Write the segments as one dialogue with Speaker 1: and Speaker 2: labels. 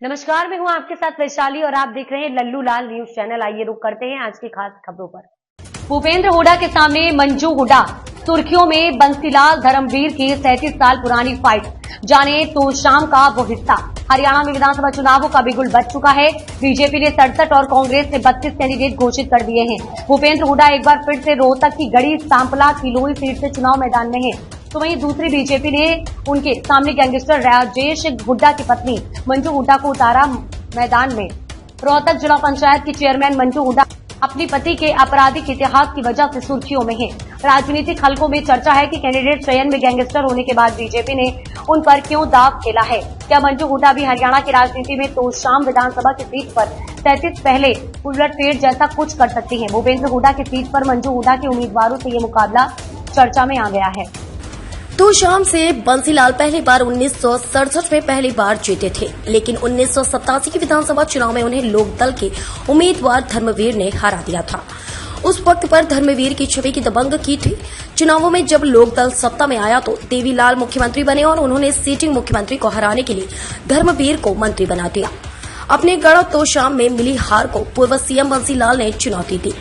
Speaker 1: नमस्कार, मैं हूं आपके साथ वैशाली और आप देख रहे हैं लल्लू लाल न्यूज चैनल। आइए रुक करते हैं आज की खास खबरों पर। भूपेंद्र हुड्डा के सामने मंजू हुड्डा, सुर्खियों में बंसीलाल धर्मवीर की 37 साल पुरानी फाइट, जाने तो शाम का वो हिस्सा। हरियाणा में विधानसभा चुनावों का बिगुल बज चुका है। बीजेपी ने 67 और कांग्रेस ने 32 कैंडिडेट घोषित कर दिए हैं। भूपेंद्र हुड्डा एक बार फिर से रोहतक की गढ़ी सांपला किलोई सीट से चुनाव मैदान में है, तो वहीं दूसरी बीजेपी ने उनके सामने गैंगस्टर राजेश हुड्डा की पत्नी मंजू हुड्डा को उतारा मैदान में। रोहतक जिला पंचायत की चेयरमैन मंजू हुड्डा अपनी पति के आपराधिक इतिहास की वजह से सुर्खियों में है। राजनीतिक हलकों में चर्चा है कि कैंडिडेट चयन में गैंगस्टर होने के बाद बीजेपी ने उन पर क्यों दाव खेला है। क्या मंजू हुड्डा भी हरियाणा की राजनीति में तोशाम विधानसभा की सीट पर 37 पहले उलटफेर जैसा कुछ कर सकती है। भूपेंद्र हुड्डा की सीट पर मंजू हुड्डा के उम्मीदवारों से ये मुकाबला चर्चा में आ गया है।
Speaker 2: तोशाम से बंसीलाल पहली बार 1967 में पहली बार जीते थे, लेकिन 1987 की विधानसभा चुनाव में उन्हें लोकदल के उम्मीदवार धर्मवीर ने हरा दिया था। उस वक्त पर धर्मवीर की छवि की दबंग की थी। चुनावों में जब लोकदल सत्ता में आया तो देवीलाल मुख्यमंत्री बने और उन्होंने सीटिंग मुख्यमंत्री को हराने के लिए धर्मवीर को मंत्री बना दिया। अपने गढ़ तोशाम में मिली हार को पूर्व सीएम बंसीलाल ने चुनौती दी,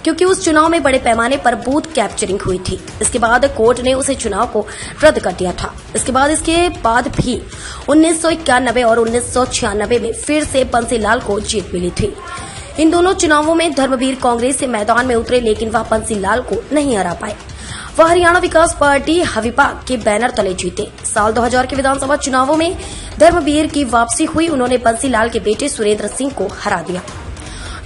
Speaker 2: क्योंकि उस चुनाव में बड़े पैमाने पर बूथ कैप्चरिंग हुई थी। इसके बाद कोर्ट ने उसे चुनाव को रद्द कर दिया था। इसके बाद भी 1991 और 1996 में फिर से बंसीलाल को जीत मिली थी। इन दोनों चुनावों में धर्मवीर कांग्रेस से मैदान में उतरे, लेकिन वह बंसीलाल को नहीं हरा पाए। वह हरियाणा विकास पार्टी हविपा के बैनर तले जीते। साल 2000 के विधानसभा चुनावों में धर्मवीर की वापसी हुई। उन्होंने बंसीलाल के बेटे सुरेंद्र सिंह को हरा दिया।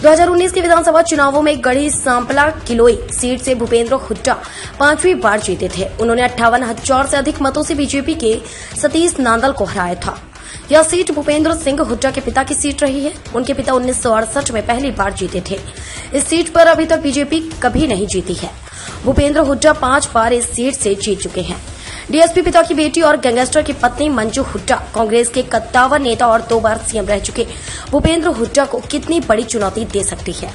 Speaker 2: 2019 के विधानसभा चुनावों में गढ़ी सांपला किलोई सीट से भूपेंद्र हुड्डा 5वीं बार जीते थे। उन्होंने 58,000 से अधिक मतों से बीजेपी के सतीश नांदल को हराया था। यह सीट भूपेंद्र सिंह हुड्डा के पिता की सीट रही है। उनके पिता 1968 में पहली बार जीते थे। इस सीट पर अभी तक बीजेपी कभी नहीं जीती है। भूपेंद्र हुड्डा 5 बार इस सीट से जीत चुके हैं। डीएसपी पिता की बेटी और गैंगस्टर की पत्नी मंजू हुड्डा कांग्रेस के कद्दावर नेता और 2 बार सीएम रह चुके भूपेंद्र हुड्डा को कितनी बड़ी चुनौती दे सकती है।